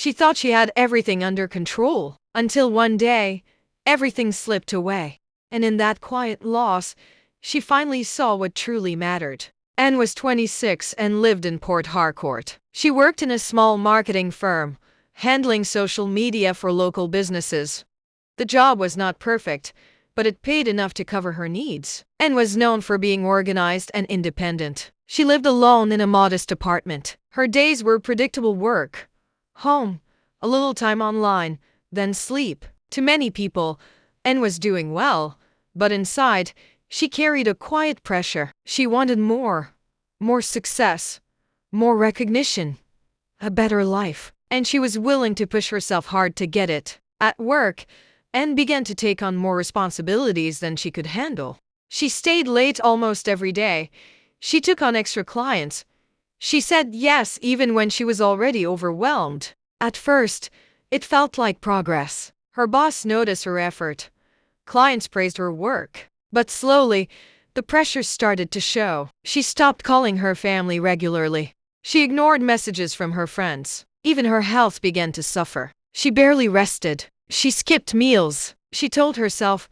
She thought she had everything under control, until one day, everything slipped away. And in that quiet loss, she finally saw what truly mattered. Anne was 26 and lived in Port Harcourt. She worked in a small marketing firm, handling social media for local businesses. The job was not perfect, but it paid enough to cover her needs, and was known for being organized and independent. She lived alone in a modest apartment. Her days were predictable: work, home, a little time online, then sleep. To many people, Anne was doing well, but inside, she carried a quiet pressure. She wanted more success, more recognition, a better life, and she was willing to push herself hard to get it. At work, Anne began to take on more responsibilities than she could handle. She stayed late almost every day. She took on extra clients. She said yes even when she was already overwhelmed. At first, it felt like progress. Her boss noticed her effort. Clients praised her work. But slowly, the pressure started to show. She stopped calling her family regularly. She ignored messages from her friends. Even her health began to suffer. She barely rested. She skipped meals. She told herself,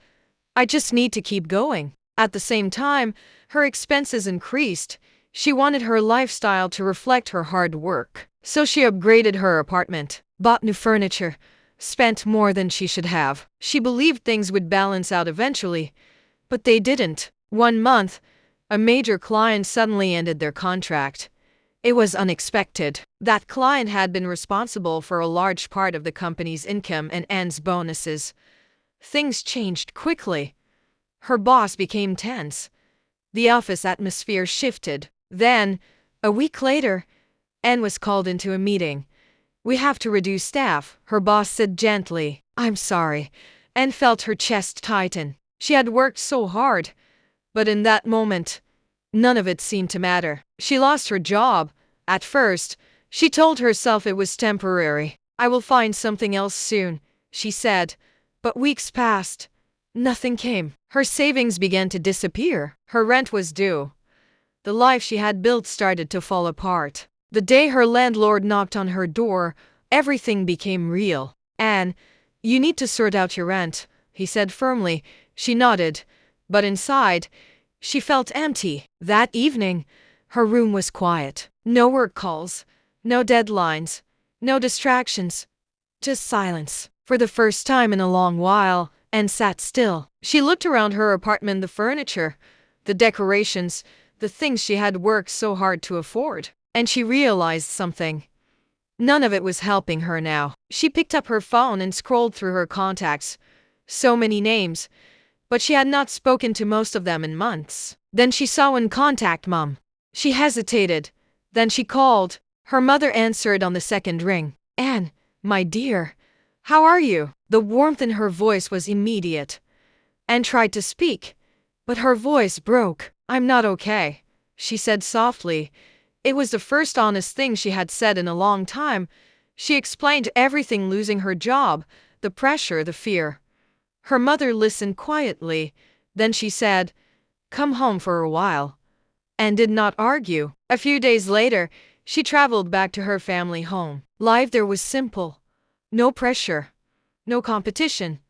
"I just need to keep going." At the same time, her expenses increased. She wanted her lifestyle to reflect her hard work. So she upgraded her apartment, bought new furniture, spent more than she should have. She believed things would balance out eventually, but they didn't. One month, a major client suddenly ended their contract. It was unexpected. That client had been responsible for a large part of the company's income and Anne's bonuses. Things changed quickly. Her boss became tense. The office atmosphere shifted. Then, a week later, Anne was called into a meeting. "We have to reduce staff," her boss said gently. "I'm sorry." Anne felt her chest tighten. She had worked so hard, but in that moment, none of it seemed to matter. She lost her job. At first, she told herself it was temporary. "I will find something else soon," she said. But weeks passed. Nothing came. Her savings began to disappear. Her rent was due. The life she had built started to fall apart. The day her landlord knocked on her door, everything became real. "Anne, you need to sort out your rent," he said firmly. She nodded, but inside, she felt empty. That evening, her room was quiet. No work calls, no deadlines, no distractions, just silence. For the first time in a long while, Anne sat still. She looked around her apartment: the furniture, the decorations, the things she had worked so hard to afford. And she realized something. None of it was helping her now. She picked up her phone and scrolled through her contacts. So many names, but she had not spoken to most of them in months. Then she saw one: "Contact Mom." She hesitated. Then she called. Her mother answered on the second ring. "Anne, my dear, how are you?" The warmth in her voice was immediate. Anne tried to speak, but her voice broke. "I'm not okay," she said softly. It was the first honest thing she had said in a long time. She explained everything: losing her job, the pressure, the fear. Her mother listened quietly. Then she said, "Come home for a while," and did not argue. A few days later, she traveled back to her family home. Life there was simple. No pressure, no competition,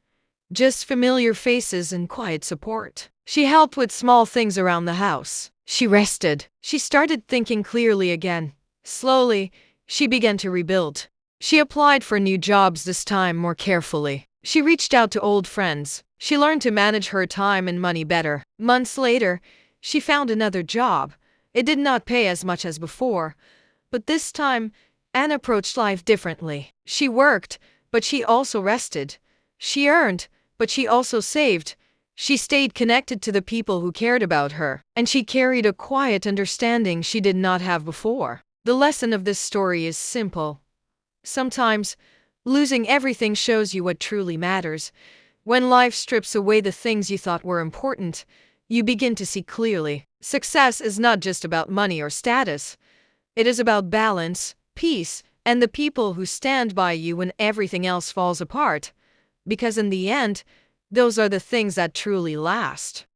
just familiar faces and quiet support. She helped with small things around the house. She rested. She started thinking clearly again. Slowly, she began to rebuild. She applied for new jobs, this time more carefully. She reached out to old friends. She learned to manage her time and money better. Months later, she found another job. It did not pay as much as before, but this time, Anne approached life differently. She worked, but she also rested. She earned, but she also saved. She stayed connected to the people who cared about her, and she carried a quiet understanding she did not have before. The lesson of this story is simple. Sometimes, losing everything shows you what truly matters. When life strips away the things you thought were important, you begin to see clearly. Success is not just about money or status. It is about balance, peace, and the people who stand by you when everything else falls apart. Because in the end, those are the things that truly last.